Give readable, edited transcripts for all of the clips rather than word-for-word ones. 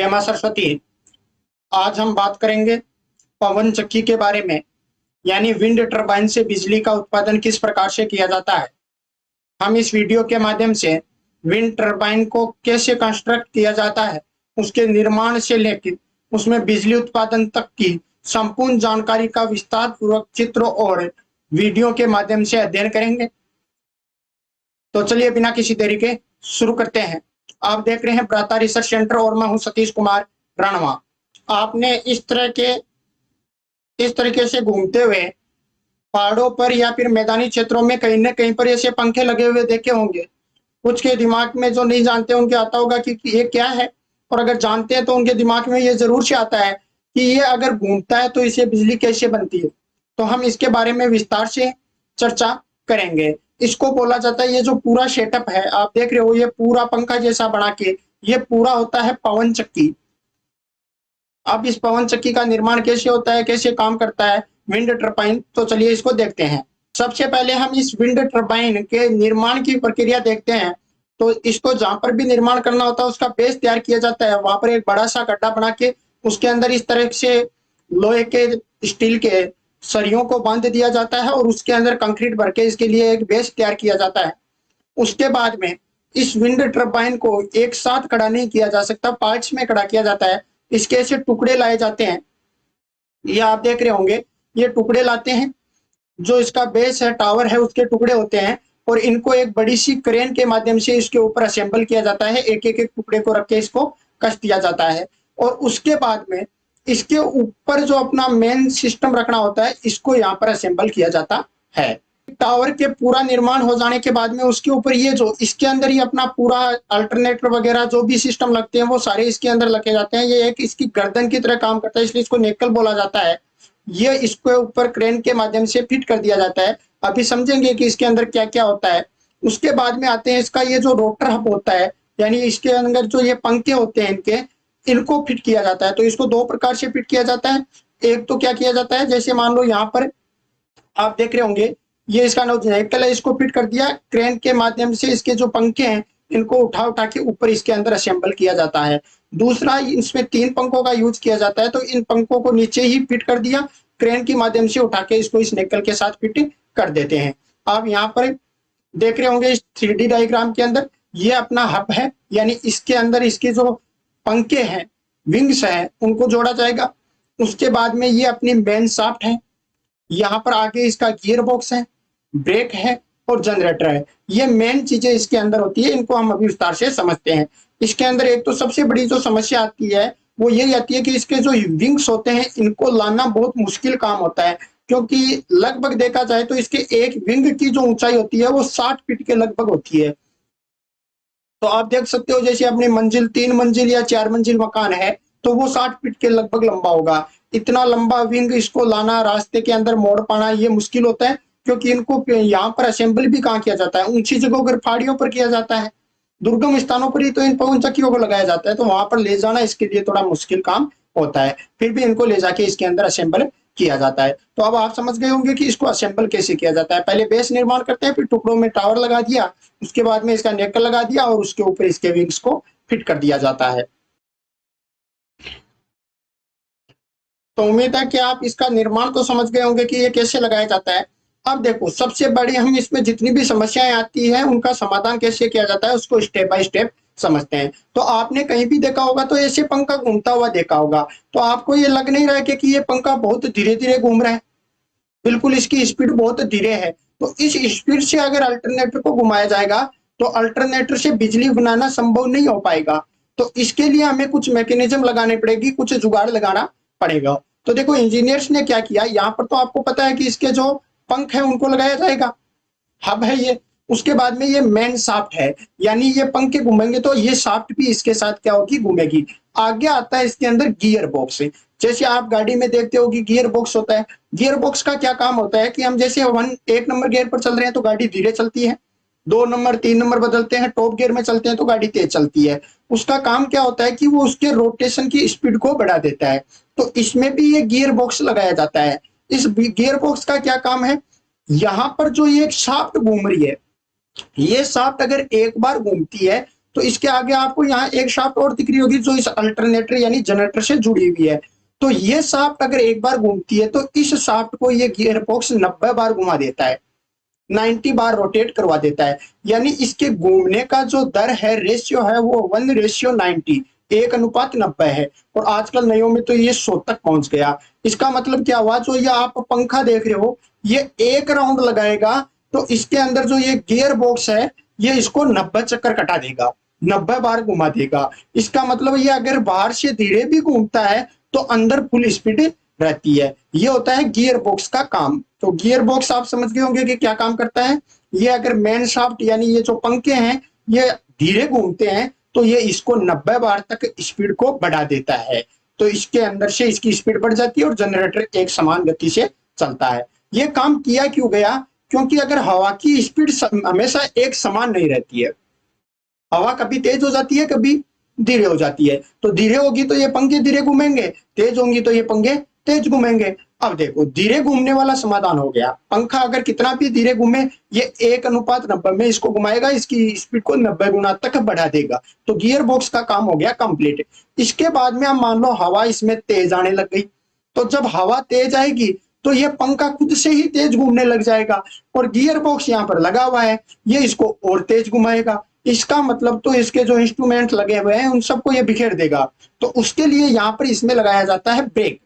जय मां सरस्वती। आज हम बात करेंगे पवन चक्की के बारे में, यानी विंड टरबाइन से बिजली का उत्पादन किस प्रकार से किया जाता है। हम इस वीडियो के माध्यम से विंड टरबाइन को कैसे कंस्ट्रक्ट किया जाता है, उसके निर्माण से लेकर उसमें बिजली उत्पादन तक की संपूर्ण जानकारी का विस्तार पूर्वक चित्रों और वीडियो के माध्यम से अध्ययन करेंगे। तो चलिए बिना किसी देरी के शुरू करते हैं। आप देख रहे हैं प्राता रिसर्च सेंटर और मैं हूं सतीश कुमार रणवा। आपने इस तरीके से घूमते हुए पहाड़ों पर या फिर मैदानी क्षेत्रों में कहीं न कहीं पर ऐसे पंखे लगे हुए देखे होंगे। कुछ के दिमाग में जो नहीं जानते उनके आता होगा कि ये क्या है, और अगर जानते हैं तो उनके दिमाग में ये जरूर से आता है कि ये अगर घूमता है तो इससे बिजली कैसे बनती है। तो हम इसके बारे में विस्तार से चर्चा करेंगे। इसको बोला जाता है, ये जो पूरा सेटअप है आप देख रहे हो, ये पूरा पंखा जैसा बना के ये पूरा होता है पवन चक्की। अब इस पवन चक्की का निर्माण कैसे होता है, कैसे काम करता है विंड टरबाइन, तो चलिए इसको देखते हैं। सबसे पहले हम इस विंड टरबाइन के निर्माण की प्रक्रिया देखते हैं। तो इसको जहां पर भी निर्माण करना होता है उसका बेस तैयार किया जाता है। वहां पर एक बड़ा सा गड्ढा बना के उसके अंदर इस तरह से लोहे के, स्टील के सरियों को बांध दिया जाता है और उसके अंदर कंक्रीट भर के इसके लिए एक बेस तैयार किया जाता है। उसके बाद में इस विंड टरबाइन को एक साथ खड़ा नहीं किया जा सकता, पार्ट्स में खड़ा किया जाता है। इसके ऐसे टुकड़े लाए जाते हैं, ये आप देख रहे होंगे, ये टुकड़े लाते हैं। जो इसका बेस है, टावर है, उसके टुकड़े होते हैं और इनको एक बड़ी सी क्रेन के माध्यम से इसके ऊपर असेंबल किया जाता है। एक एक टुकड़े को रख के इसको कस दिया जाता है और उसके बाद में इसके ऊपर जो अपना मेन सिस्टम रखना होता है इसको यहाँ पर असेंबल किया जाता है। टावर के पूरा निर्माण हो जाने के बाद में उसके ऊपर ये जो इसके अंदर ही अपना पूरा अल्टरनेटर वगैरह जो भी सिस्टम लगते हैं वो सारे इसके अंदर लगे जाते हैं। ये एक इसकी गर्दन की तरह काम करता है, इसलिए इसको नेकल बोला जाता है। ये इसके ऊपर क्रेन के माध्यम से फिट कर दिया जाता है। अभी समझेंगे कि इसके अंदर क्या क्या होता है। उसके बाद में आते हैं इसका ये जो रोटर हब होता है, यानी इसके अंदर जो ये पंखे होते हैं इनको फिट किया जाता है। तो इसको दो प्रकार से फिट किया जाता है। एक तो क्या किया जाता है, जैसे मान लो यहाँ पर आप देख रहे होंगे, ये इसका नोजल है, इसको फिट कर दिया क्रेन के माध्यम से। इसके जो पंखे हैं इनको उठा उठा के ऊपर इसके अंदर असेंबल किया जाता है। दूसरा, इसमें 3 पंखों का यूज किया जाता है, तो इन पंखों को नीचे ही फिट कर दिया, क्रेन के माध्यम से उठा के इसको इस नेकल के साथ फिट कर देते हैं। आप यहाँ पर देख रहे होंगे इस 3D डायग्राम के अंदर ये अपना हब है, यानी इसके अंदर इसके जो पंखे हैं, विंग्स हैं, उनको जोड़ा जाएगा। उसके बाद में ये अपनी मेन शाफ्ट है, यहाँ पर आगे इसका गियर बॉक्स है, ब्रेक है और जनरेटर है। ये मेन चीजें इसके अंदर होती है, इनको हम अभी विस्तार से समझते हैं। इसके अंदर एक तो सबसे बड़ी जो समस्या आती है वो यही आती है कि इसके जो विंग्स होते हैं इनको लाना बहुत मुश्किल काम होता है, क्योंकि लगभग देखा जाए तो इसके एक विंग की जो ऊंचाई होती है वो 60 फीट के लगभग होती है। तो आप देख सकते हो, जैसे अपनी मंजिल 3 मंजिल या 4 मंजिल मकान है तो वो 60 फीट के लगभग लंबा होगा। इतना लंबा विंग इसको लाना, रास्ते के अंदर मोड़ पाना, ये मुश्किल होता है, क्योंकि इनको यहाँ पर असेंबल भी कहाँ किया जाता है, ऊंची जगहों पर, पहाड़ियों पर किया जाता है। दुर्गम स्थानों पर ही तो इन पवन चक्कियों को लगाया जाता है, तो वहां पर ले जाना इसके लिए थोड़ा मुश्किल काम होता है। फिर भी इनको ले जाके इसके अंदर असेंबल किया जाता है। तो अब आप समझ गए होंगे कि इसको असेंबल कैसे किया जाता है। पहले बेस निर्माण करते हैं, फिर टुकड़ों में टावर लगा दिया, उसके बाद में इसका नेकल लगा दिया और उसके ऊपर इसके विंग्स को फिट कर दिया जाता है। तो उम्मीद है कि आप इसका निर्माण तो समझ गए होंगे कि ये कैसे लगाया जाता है। अब देखो, सबसे बड़ी हम इसमें जितनी भी समस्याएं आती है उनका समाधान कैसे किया जाता है उसको स्टेप बाय स्टेप समझते हैं। तो आपने कहीं भी देखा होगा तो ऐसे पंखा घूमता हुआ देखा होगा, तो आपको ये लग नहीं रहा है कि ये पंखा बहुत धीरे धीरे घूम रहा है। बिल्कुल इसकी स्पीड बहुत धीरे है। तो इस स्पीड से अगर अल्टरनेटर को घुमाया जाएगा तो अल्टरनेटर से बिजली बनाना संभव नहीं हो पाएगा। तो इसके लिए हमें कुछ मैकेनिज्म लगाने पड़ेगी, कुछ जुगाड़ लगाना पड़ेगा। तो देखो इंजीनियर्स ने क्या किया, यहाँ पर तो आपको पता है कि इसके जो पंख है उनको लगाया जाएगा, हब है ये। उसके बाद में ये मेन शाफ्ट है, यानी ये पंखे घूमेंगे तो ये शाफ्ट भी इसके साथ क्या होगी, घूमेगी। आगे आता है इसके अंदर गियर बॉक्स। जैसे आप गाड़ी में देखते हो कि गियर बॉक्स होता है। गियर बॉक्स का क्या काम होता है कि हम जैसे 1 नंबर गियर पर चल रहे हैं तो गाड़ी धीरे चलती है, 2 नंबर 3 नंबर बदलते हैं, टॉप गियर में चलते हैं तो गाड़ी तेज चलती है। उसका काम क्या होता है कि वो उसके रोटेशन की स्पीड को बढ़ा देता है। तो इसमें भी ये गियर बॉक्स लगाया जाता है। इस गियर बॉक्स का क्या काम है, यहाँ पर जो ये शाफ्ट घूम रही है, ये शाफ्ट अगर एक बार घूमती है तो इसके आगे आपको यहाँ एक शाफ्ट और दिख रही होगी जो इस अल्टरनेटर यानी जनरेटर से जुड़ी हुई है। तो ये शाफ्ट अगर एक बार घूमती है तो इस शाफ्ट को ये गियर बॉक्स 90 बार घुमा देता है, 90 बार रोटेट करवा देता है। यानी इसके घूमने का जो दर है, रेशियो है, वो 1:90, 1:90 है। और आजकल नयों में तो ये 100 तक पहुंच गया। इसका मतलब क्या हुआ, जो ये आप पंखा देख रहे हो, ये एक राउंड लगाएगा तो इसके अंदर जो ये गियर बॉक्स है ये इसको 90 चक्कर कटा देगा, 90 बार घुमा देगा। इसका मतलब ये अगर बाहर से धीरे भी घूमता है तो अंदर फुल स्पीड रहती है। ये होता है गियर बॉक्स का काम। तो गियर बॉक्स आप समझ गए होंगे कि क्या काम करता है। ये अगर मेन शाफ्ट यानी ये जो पंखे हैं ये धीरे घूमते हैं तो ये इसको 90 बार तक स्पीड को बढ़ा देता है। तो इसके अंदर से इसकी स्पीड बढ़ जाती है और जनरेटर एक समान गति से चलता है। ये काम किया क्यों गया, क्योंकि अगर हवा की स्पीड हमेशा एक समान नहीं रहती है, हवा कभी तेज हो जाती है कभी धीरे हो जाती है। तो धीरे होगी तो ये पंखे धीरे घूमेंगे, तेज होंगी तो ये पंखे तेज घूमेंगे। अब देखो धीरे घूमने वाला समाधान हो गया। पंखा अगर कितना भी धीरे घूमे ये 1:90 में इसको घुमाएगा, इसकी स्पीड को 90 गुना तक बढ़ा देगा। तो गियर बॉक्स का काम हो गया कंप्लीट। इसके बाद में हम मान लो हवा इसमें तेज आने लग गई, तो जब हवा तेज आएगी तो ये पंखा खुद से ही तेज घूमने लग जाएगा और गियर बॉक्स यहाँ पर लगा हुआ है, ये इसको और तेज घुमाएगा। इसका मतलब तो इसके जो इंस्ट्रूमेंट लगे हुए हैं उन सबको ये बिखेर देगा। तो उसके लिए यहाँ पर इसमें लगाया जाता है ब्रेक।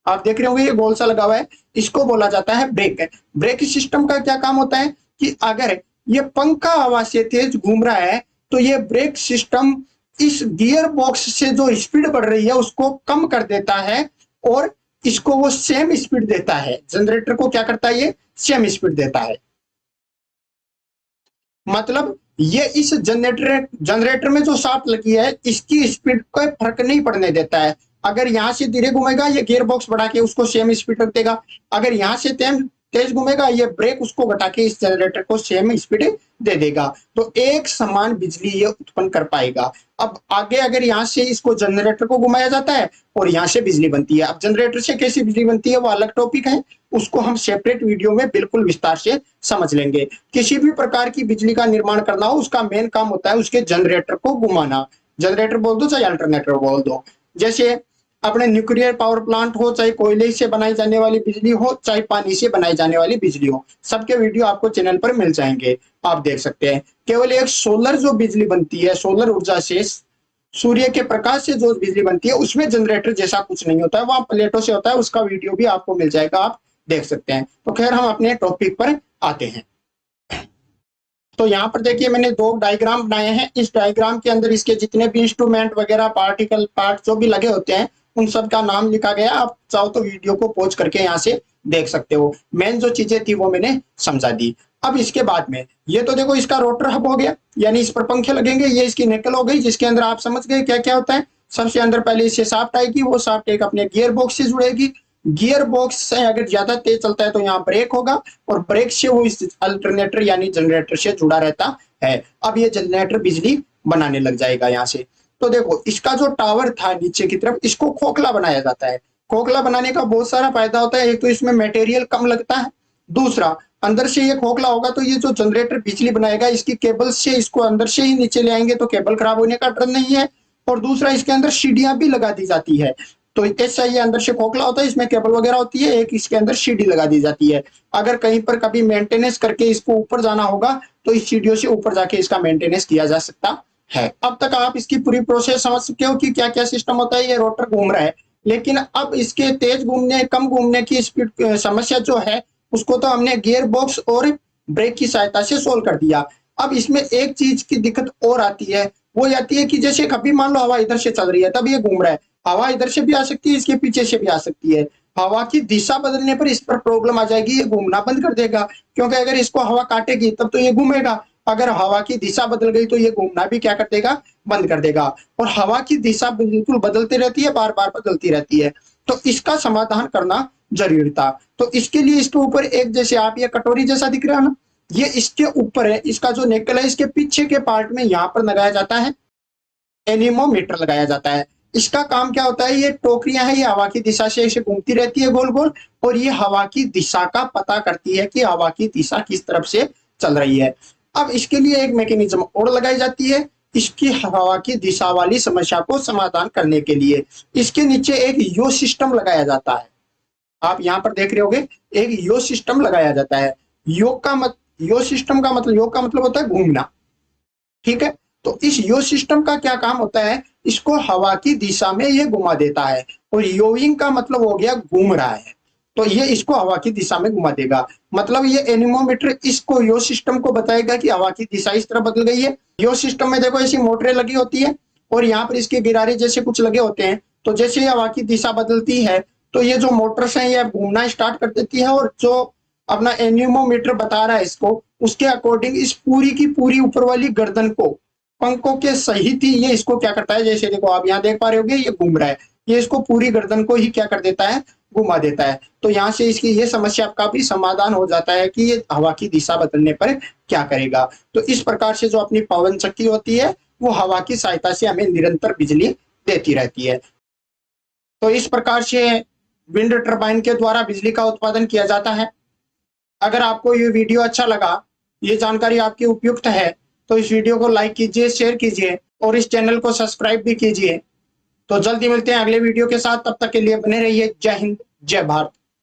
आप देख रहे होंगे ये गोल सा लगा हुआ है, इसको बोला जाता है ब्रेक। ब्रेक सिस्टम का क्या काम होता है कि अगर ये पंखा हवा से तेज घूम रहा है तो ये ब्रेक सिस्टम इस गियर बॉक्स से जो स्पीड बढ़ रही है उसको कम कर देता है और इसको वो सेम स्पीड देता है। जनरेटर को क्या करता है, ये सेम स्पीड देता है। मतलब ये इस जनरेटर में जो शाफ्ट लगी है इसकी स्पीड को फर्क नहीं पड़ने देता है। अगर यहां से धीरे घूमेगा ये गियर बॉक्स बढ़ा के उसको सेम स्पीड रख देगा, अगर यहां से तेज घूमेगा ये ब्रेक उसको घटा के इस जनरेटर को सेम स्पीड दे देगा। तो एक समान बिजली ये उत्पन्न कर पाएगा। अब आगे अगर यहाँ से इसको जनरेटर को घुमाया जाता है और यहाँ से बिजली बनती है। अब जनरेटर से कैसी बिजली बनती है वो अलग टॉपिक है, उसको हम सेपरेट वीडियो में बिल्कुल विस्तार से समझ लेंगे। किसी भी प्रकार की बिजली का निर्माण करना हो उसका मेन काम होता है उसके जनरेटर को घुमाना। जनरेटर बोल दो चाहे अल्टरनेटर बोल दो। जैसे अपने न्यूक्लियर पावर प्लांट हो, चाहे कोयले से बनाई जाने वाली बिजली हो, चाहे पानी से बनाई जाने वाली बिजली हो, सबके वीडियो आपको चैनल पर मिल जाएंगे, आप देख सकते हैं। केवल एक सोलर जो बिजली बनती है, सोलर ऊर्जा से, सूर्य के प्रकाश से जो बिजली बनती है उसमें जनरेटर जैसा कुछ नहीं होता है, वहां प्लेटों से होता है। उसका वीडियो भी आपको मिल जाएगा, आप देख सकते हैं। तो खैर हम अपने टॉपिक पर आते हैं। तो यहाँ पर देखिए मैंने दो डायग्राम बनाए हैं। इस डायग्राम के अंदर इसके जितने भी इंस्ट्रूमेंट वगैरह पार्टिकल पार्ट जो भी लगे होते हैं उन सब का नाम लिखा गया। आप चाहो तो वीडियो को पॉज करके यहाँ से देख सकते हो। मेन जो चीजें थी वो मैंने समझा दी। अब इसके बाद में ये तो देखो इसका रोटर हब हो गया, यानी इस पर पंखे लगेंगे। ये इसकी निकल हो गई जिसके अंदर आप समझ गए क्या क्या होता है। सबसे अंदर पहले इससे शाफ्ट आएगी, वो शाफ्ट एक अपने गियर बॉक्स से जुड़ेगी। गियर बॉक्स से अगर ज्यादा तेज चलता है तो यहाँ ब्रेक होगा और ब्रेक से वो इस अल्टरनेटर यानी जनरेटर से जुड़ा रहता है। अब ये जनरेटर बिजली बनाने लग जाएगा यहाँ से। तो देखो इसका जो टावर था नीचे की तरफ इसको खोखला बनाया जाता है। खोखला बनाने का बहुत सारा फायदा होता है। एक तो इसमें मटेरियल कम लगता है, दूसरा अंदर से ये खोखला होगा तो ये जो जनरेटर बिजली बनाएगा इसकी केबल से इसको अंदर से ही नीचे ले आएंगे तो केबल खराब होने का डर नहीं है। और दूसरा इसके अंदर सीढ़ियां भी लगा दी जाती है। तो ऐसा ये अंदर से खोखला होता है, इसमें केबल वगैरह होती है, एक इसके अंदर सीढ़ी लगा दी जाती है। अगर कहीं पर कभी मेंटेनेंस करके इसको ऊपर जाना होगा तो इस सीढ़ियों से ऊपर जाके इसका मेंटेनेंस किया जा सकता है। अब तक आप इसकी पूरी प्रोसेस समझ चुके हो कि क्या क्या सिस्टम होता है। ये रोटर घूम रहा है, लेकिन अब इसके तेज घूमने कम घूमने की स्पीड समस्या जो है उसको तो हमने गियर बॉक्स और ब्रेक की सहायता से सोल्व कर दिया। अब इसमें एक चीज की दिक्कत और आती है, वो आती है कि जैसे कभी मान लो हवा इधर से चल रही है तब ये घूम रहा है, हवा इधर से भी आ सकती है, इसके पीछे से भी आ सकती है। हवा की दिशा बदलने पर इस पर प्रॉब्लम आ जाएगी, ये घूमना बंद कर देगा। क्योंकि अगर इसको हवा काटेगी तब तो ये घूमेगा, अगर हवा की दिशा बदल गई तो ये घूमना भी क्या कर देगा, बंद कर देगा। और हवा की दिशा बिल्कुल बदलती रहती है, बार बार बदलती रहती है। तो इसका समाधान करना जरूरी था। तो इसके लिए इसके ऊपर एक जैसे आप ये कटोरी जैसा दिख रहा है ना, ये इसके ऊपर है, इसका जो नेकल है इसके पीछे के पार्ट में यहाँ पर लगाया जाता है एनीमोमीटर लगाया जाता है। इसका काम क्या होता है, ये टोकरियां है, ये हवा की दिशा से ऐसे घूमती रहती है गोल गोल, और ये हवा की दिशा का पता करती है कि हवा की दिशा किस तरफ से चल रही है। अब इसके लिए एक मैकेनिज्म और लगाई जाती है, इसकी हवा की दिशा वाली समस्या को समाधान करने के लिए इसके नीचे एक यो सिस्टम लगाया जाता है। आप यहाँ पर देख रहे होगे एक यो सिस्टम लगाया जाता है। यो सिस्टम का मतलब, योग का मतलब होता है घूमना, ठीक है। तो इस यो सिस्टम का क्या काम होता है, इसको हवा की दिशा में ये घुमा देता है। और योइंग का मतलब हो गया घूम रहा है, तो ये इसको हवा की दिशा में घुमा देगा। मतलब ये एनीमोमीटर इसको यो सिस्टम को बताएगा कि हवा की दिशा इस तरह बदल गई है। यो सिस्टम में देखो ऐसी मोटरें लगी होती है और यहाँ पर इसके गिरारे जैसे कुछ लगे होते हैं। तो जैसे ही हवा की दिशा बदलती है तो ये जो मोटर्स हैं ये घूमना स्टार्ट कर देती है, और जो अपना एनीमोमीटर बता रहा है इसको, उसके अकॉर्डिंग इस पूरी की पूरी ऊपर वाली गर्दन को पंखों के सहित ही ये इसको क्या करता है, जैसे देखो आप यहाँ देख पा रहे होगे ये घूम रहा है, ये इसको पूरी गर्दन को ही क्या कर देता है, घुमा देता है। तो यहाँ से इसकी ये समस्या का भी समाधान हो जाता है कि ये हवा की दिशा बदलने पर क्या करेगा। तो इस प्रकार से जो अपनी पवन चक्की होती है वो हवा की सहायता से हमें निरंतर बिजली देती रहती है। तो इस प्रकार से विंड टरबाइन के द्वारा बिजली का उत्पादन किया जाता है। अगर आपको ये वीडियो अच्छा लगा, ये जानकारी आपकी उपयुक्त है, तो इस वीडियो को लाइक कीजिए, शेयर कीजिए और इस चैनल को सब्सक्राइब भी कीजिए। तो जल्दी मिलते हैं अगले वीडियो के साथ, तब तक के लिए बने रहिए। जय हिंद, जय भारत।